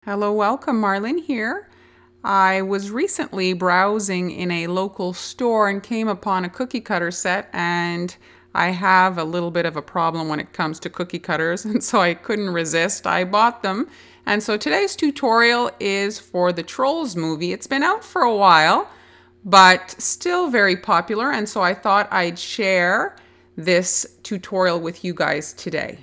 Hello, welcome. Marlene here. I was recently browsing in a local store and came upon a cookie cutter set, and I have a little bit of a problem when it comes to cookie cutters, and so I couldn't resist. I bought them. And so today's tutorial is for the Trolls movie. It's been out for a while, but still very popular, and so I thought I'd share this tutorial with you guys today.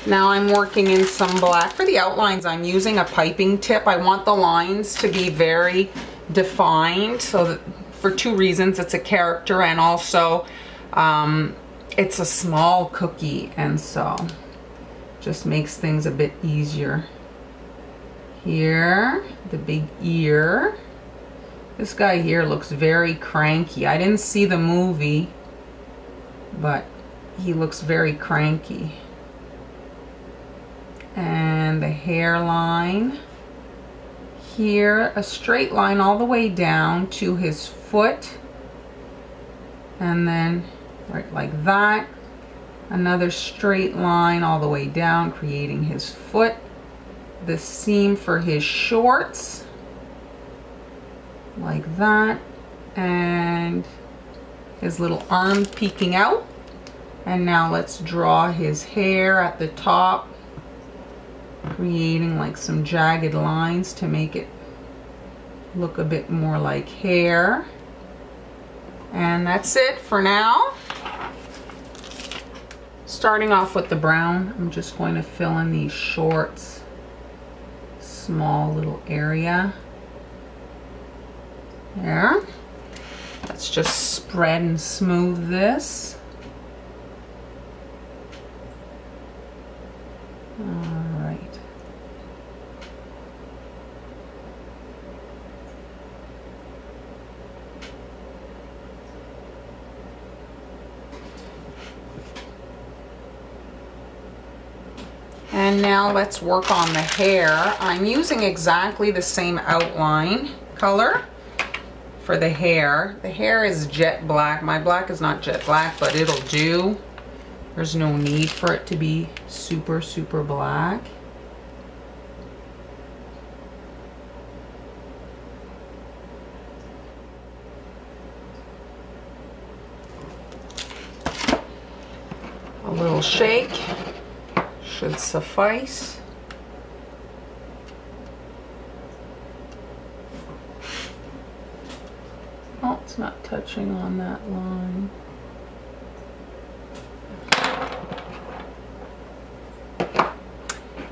Now I'm working in some black. For the outlines, I'm using a piping tip. I want the lines to be very defined, so that, for two reasons. It's a character, and also it's a small cookie, and so just makes things a bit easier. Here, the big ear. This guy here looks very cranky. I didn't see the movie, but he looks very cranky. And the hairline. Here, a straight line all the way down to his foot. And then, right like that. Another straight line all the way down, creating his foot. The seam for his shorts. Like that. And his little arm peeking out. And now let's draw his hair at the top, creating like some jagged lines to make it look a bit more like hair. And that's it for now. Starting off with the brown, I'm just going to fill in these shorts, small little area there. Let's just spread and smooth this. And now let's work on the hair. I'm using exactly the same outline color for the hair. The hair is jet black. My black is not jet black, but it'll do. There's no need for it to be super, super black. A little shake should suffice. Oh, it's not touching on that line.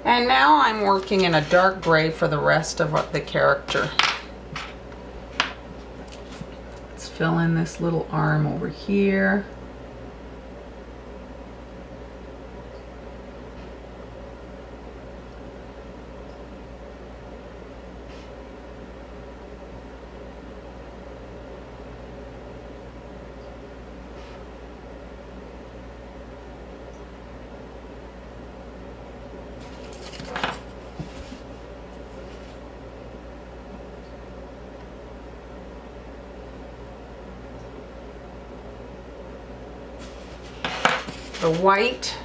And now I'm working in a dark gray for the rest of the character. Let's fill in this little arm over here. The white,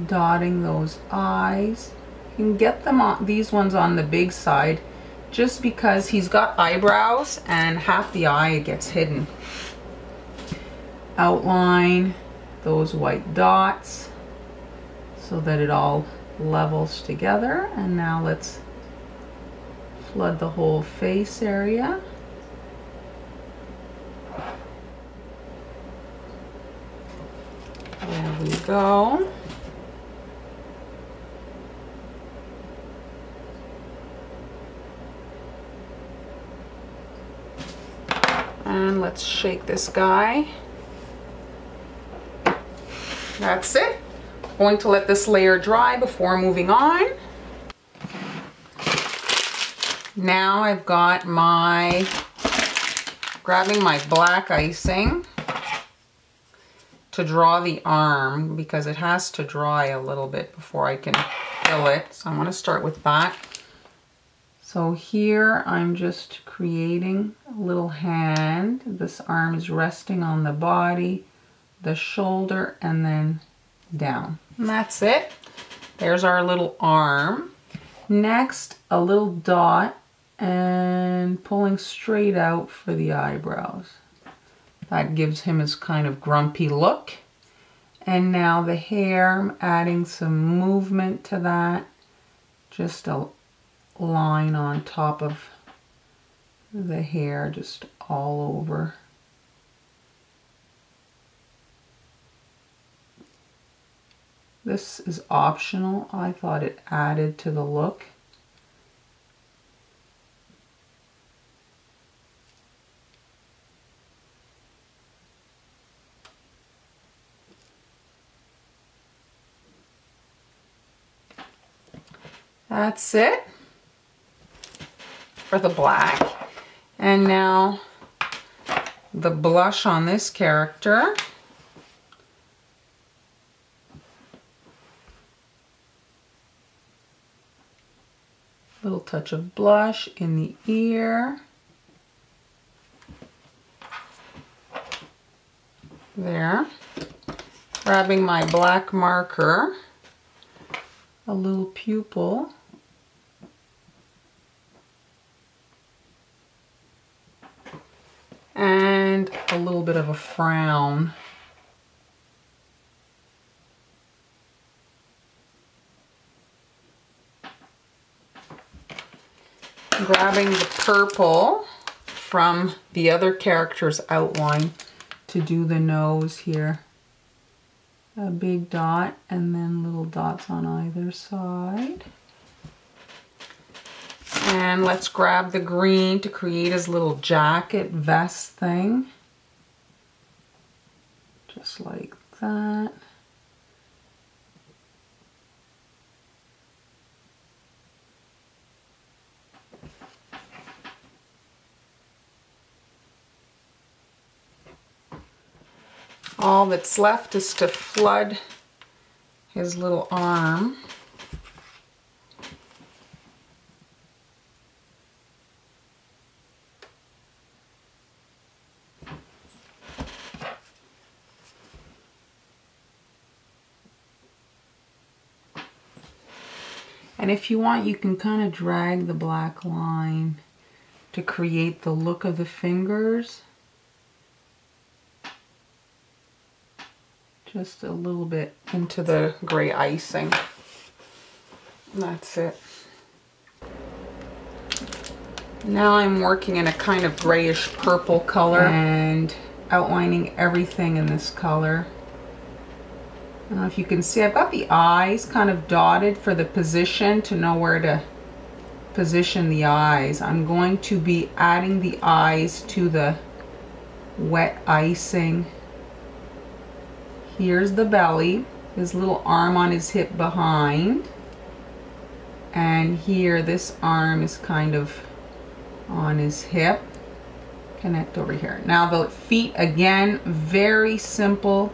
dotting those eyes. You can get them on these ones on the big side, just because he's got eyebrows and half the eye gets hidden. Outline those white dots so that it all levels together. And now let's flood the whole face area. There we go. And let's shake this guy. That's it. Going to let this layer dry before moving on. Now I've got grabbing my black icing to draw the arm, because it has to dry a little bit before I can fill it. So I want to start with that. So here I'm just creating a little hand. This arm is resting on the body, the shoulder, and then down. And that's it. There's our little arm. Next, a little dot and pulling straight out for the eyebrows. That gives him his kind of grumpy look. And now the hair, I'm adding some movement to that. Just a line on top of the hair, just all over. This is optional. I thought it added to the look. That's it for the black. And now the blush on this character. Little touch of blush in the ear. There. Grabbing my black marker. A little pupil. And a little bit of a frown. Grabbing the purple from the other character's outline to do the nose here. A big dot and then little dots on either side. And let's grab the green to create his little jacket vest thing. Just like that. All that's left is to flood his little arm. And if you want, you can kind of drag the black line to create the look of the fingers. Just a little bit into the gray icing. And that's it. Now I'm working in a kind of grayish purple color and outlining everything in this color. I don't know if you can see, I've got the eyes kind of dotted for the position to know where to position the eyes. I'm going to be adding the eyes to the wet icing. Here's the belly, his little arm on his hip behind. And here, this arm is kind of on his hip. Connect over here. Now the feet, again, very simple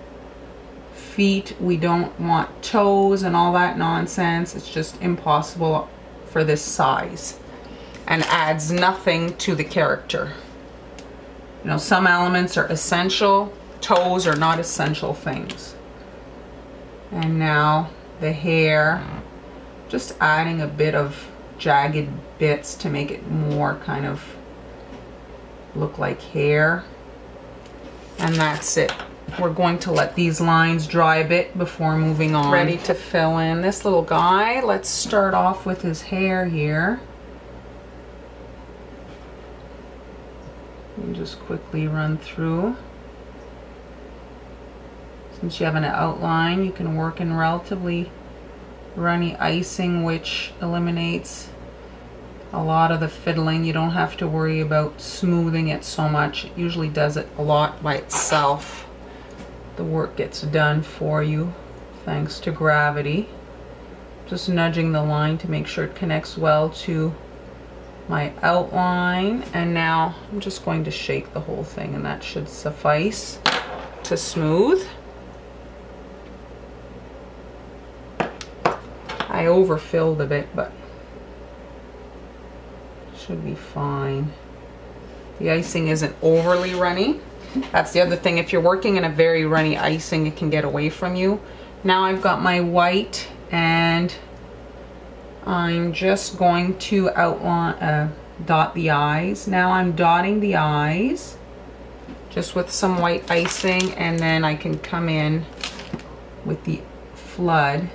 feet. We don't want toes and all that nonsense. It's just impossible for this size and adds nothing to the character. You know, some elements are essential. Toes are not essential things. And now the hair, just adding a bit of jagged bits to make it more kind of look like hair. And that's it. We're going to let these lines dry a bit before moving on. Ready to fill in this little guy. Let's start off with his hair here. And just quickly run through. Since you have an outline, you can work in relatively runny icing, which eliminates a lot of the fiddling. You don't have to worry about smoothing it so much. It usually does it a lot by itself. The work gets done for you thanks to gravity. Just nudging the line to make sure it connects well to my outline. And now I'm just going to shake the whole thing, and that should suffice to smooth. I overfilled a bit, but should be fine. The icing isn't overly runny. That's the other thing. If you're working in a very runny icing, it can get away from you. Now I've got my white and I'm just going to outline, dot the eyes. Now I'm dotting the eyes just with some white icing, and then I can come in with the flood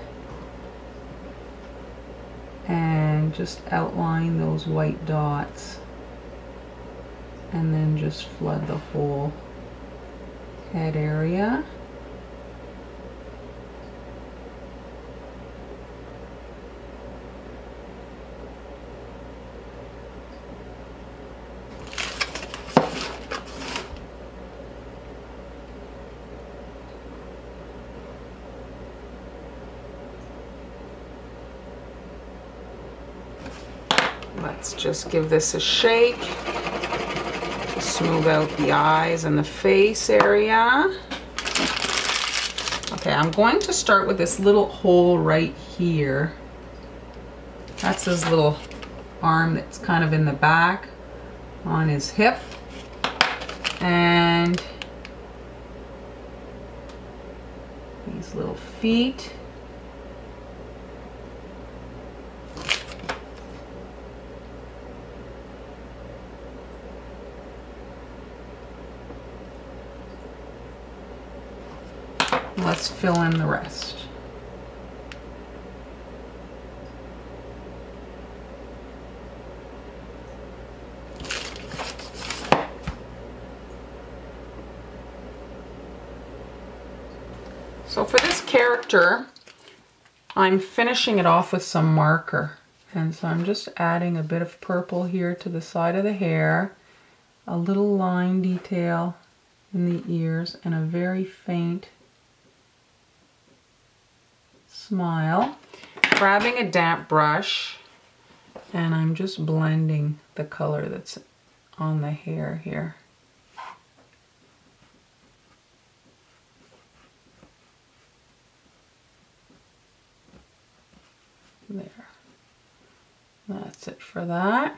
and just outline those white dots, and then just flood the whole head area. Let's just give this a shake to smooth out the eyes and the face area. Okay, I'm going to start with this little hole right here. That's his little arm that's kind of in the back on his hip. And these little feet. Let's fill in the rest. So for this character, I'm finishing it off with some marker. And so I'm just adding a bit of purple here to the side of the hair, a little line detail in the ears, and a very faint smile. Grabbing a damp brush, and I'm just blending the color that's on the hair here. There. That's it for that.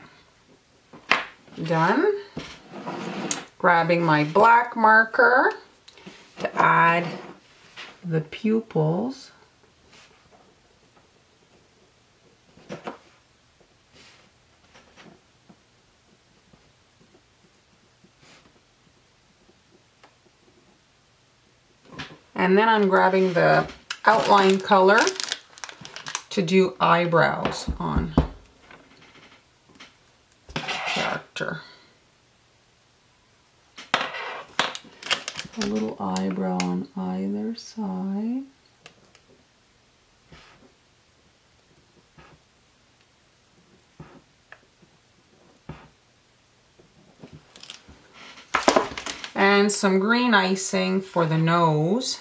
Done. Grabbing my black marker to add the pupils. And then I'm grabbing the outline color to do eyebrows on character. A little eyebrow on either side. And some green icing for the nose.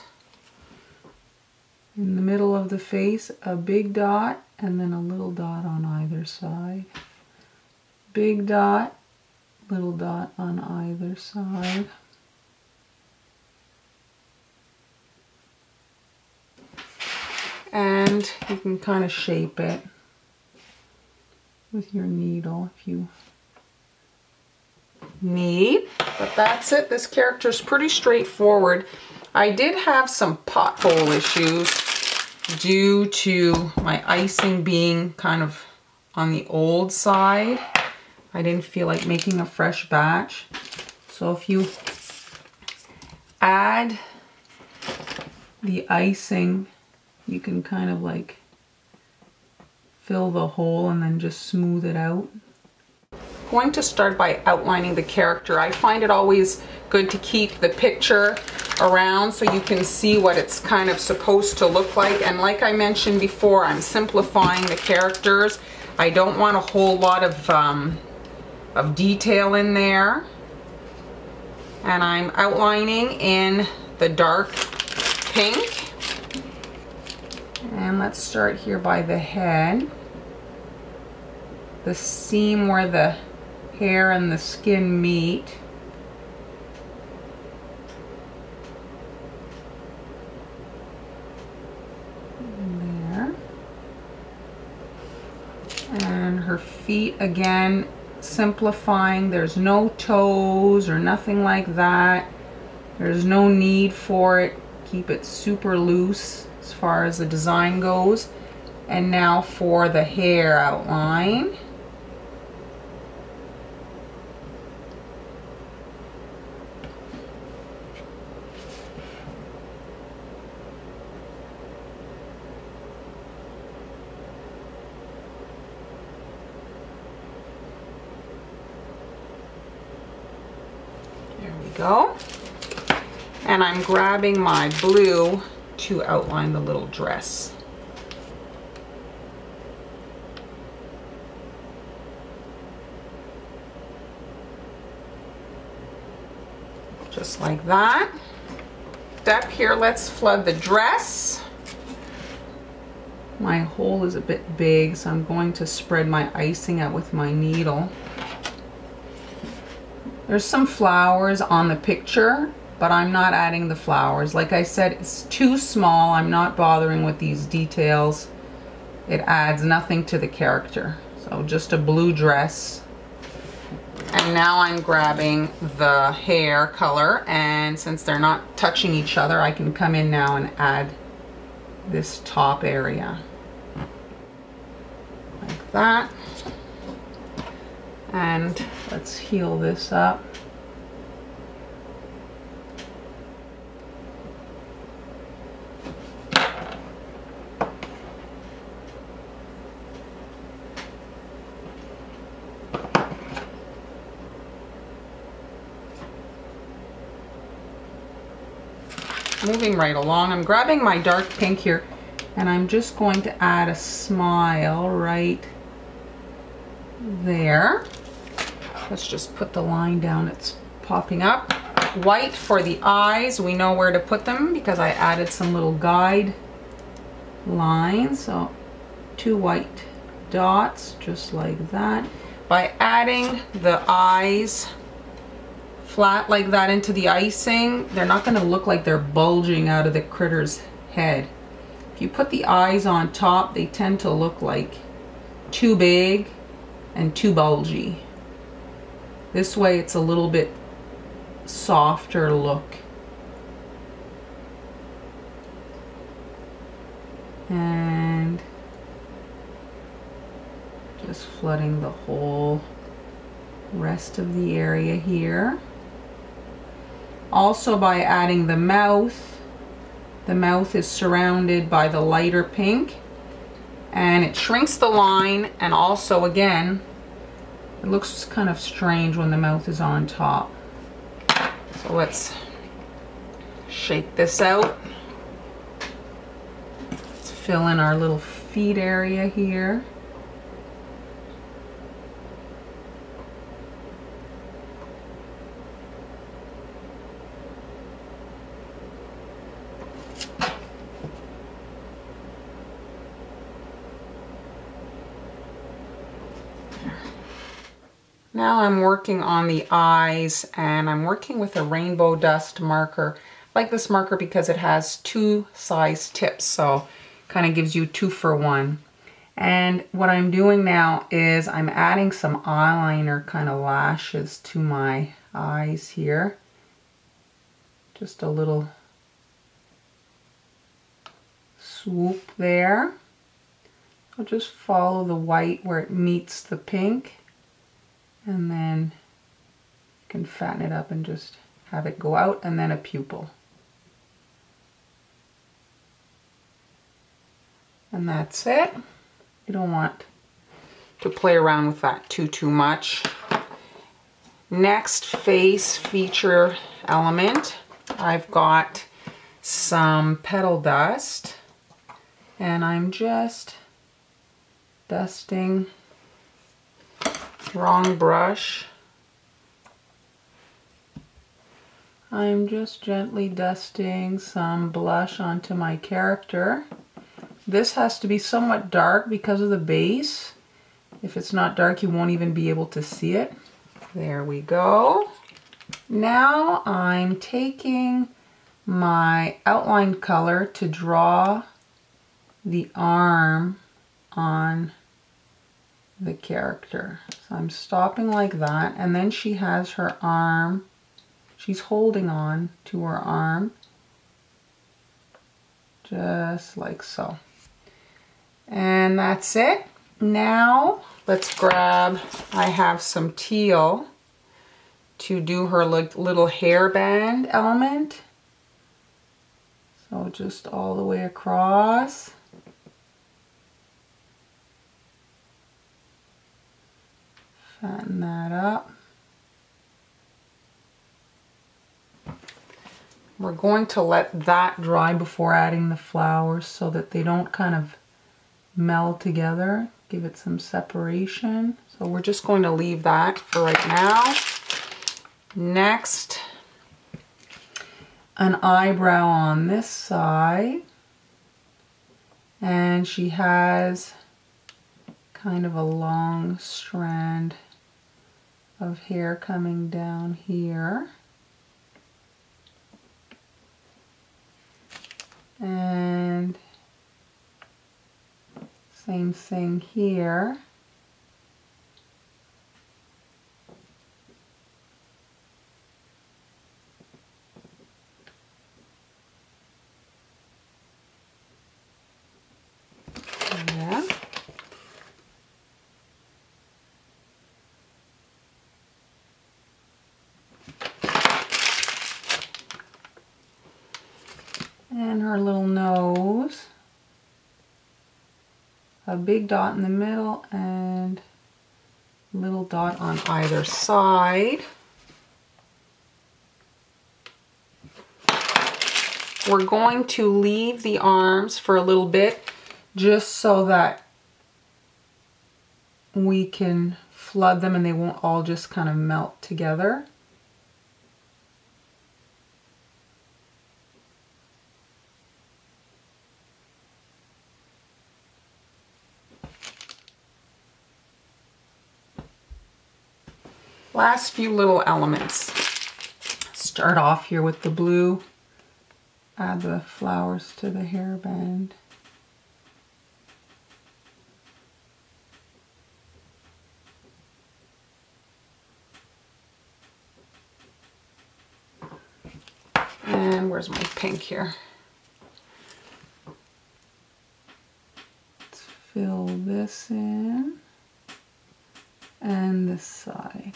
In the middle of the face, a big dot, and then a little dot on either side. Big dot, little dot on either side. And you can kind of shape it with your needle if you need. But that's it. This character is pretty straightforward. I did have some pothole issues due to my icing being kind of on the old side. I didn't feel like making a fresh batch. So if you add the icing, you can kind of like fill the hole and then just smooth it out. I'm going to start by outlining the character. I find it always good to keep the picture around so you can see what it's kind of supposed to look like. And like I mentioned before, I'm simplifying the characters. I don't want a whole lot of detail in there. And I'm outlining in the dark pink. And let's start here by the head. The seam where the hair and the skin meet. There. And her feet, again, simplifying. There's no toes or nothing like that. There's no need for it. Keep it super loose as far as the design goes. And now for the hair outline. There we go. And I'm grabbing my blue to outline the little dress. Just like that. Step here, let's flood the dress. My hole is a bit big, so I'm going to spread my icing out with my needle. There's some flowers on the picture, but I'm not adding the flowers. Like I said, it's too small. I'm not bothering with these details. It adds nothing to the character. So just a blue dress. And now I'm grabbing the hair color, and since they're not touching each other, I can come in now and add this top area. Like that. And let's heal this up. Moving right along, I'm grabbing my dark pink here, and I'm just going to add a smile right there. Let's just put the line down, it's popping up. White for the eyes, we know where to put them because I added some little guide lines. So 2 white dots, just like that. By adding the eyes flat like that into the icing, they're not going to look like they're bulging out of the critter's head. If you put the eyes on top, they tend to look like too big and too bulgy. This way it's a little bit softer look. And just flooding the whole rest of the area here. Also, by adding the mouth is surrounded by the lighter pink, and it shrinks the line, and also again it looks kind of strange when the mouth is on top. So let's shake this out. Let's fill in our little feet area here. Now I'm working on the eyes, and I'm working with a rainbow dust marker. I like this marker because it has 2 size tips, so kind of gives you 2 for 1. And what I'm doing now is I'm adding some eyeliner kind of lashes to my eyes here. Just a little swoop there. I'll just follow the white where it meets the pink. And then you can fatten it up and just have it go out, and then a pupil. And that's it. You don't want to play around with that too much. Next face feature element, I've got some petal dust, and I'm just dusting. Wrong brush. I'm just gently dusting some blush onto my character. This has to be somewhat dark because of the base. If it's not dark, you won't even be able to see it. There we go. Now I'm taking my outline color to draw the arm on the character. So I'm stopping like that, and then she has her arm, she's holding on to her arm, just like so. And that's it. Now let's grab, I have some teal to do her little hairband element. So just all the way across. Fatten that up. We're going to let that dry before adding the flowers so that they don't kind of meld together. Give it some separation. So we're just going to leave that for right now. Next, an eyebrow on this side. And she has kind of a long strand of hair coming down here. And same thing here. Yeah. And her little nose. A big dot in the middle and a little dot on either side. We're going to leave the arms for a little bit just so that we can flood them and they won't all just kind of melt together. Last few little elements. Start off here with the blue. Add the flowers to the hairband. And where's my pink here? Let's fill this in and this side.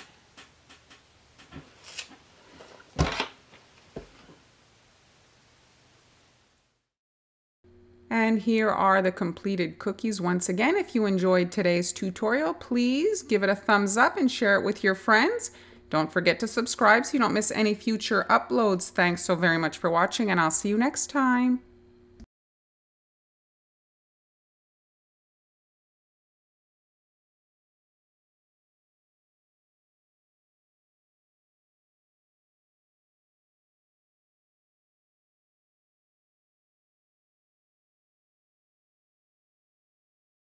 And here are the completed cookies. Once again, if you enjoyed today's tutorial, please give it a thumbs up and share it with your friends. Don't forget to subscribe so you don't miss any future uploads. Thanks so very much for watching, and I'll see you next time.